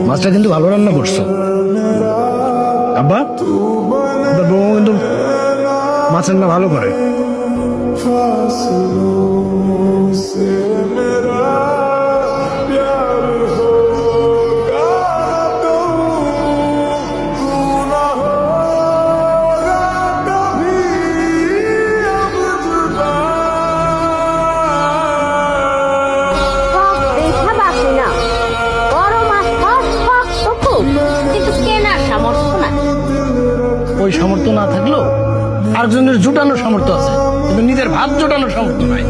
মাছটা কিন্তু ভালো রান্না করছো আব্বা। আপনার বউ কিন্তু মাছ রান্না ভালো করে। দেখা বাসি না, বড় মাছ শক্ত খুব, কিন্তু কেনার সামর্থ্য না। ওই সামর্থ্য না থাকলেও আরেকজনের জোটানোর সামর্থ্য আছে, কিন্তু নিজের ভাত জোটানোর সামর্থ্য নাই।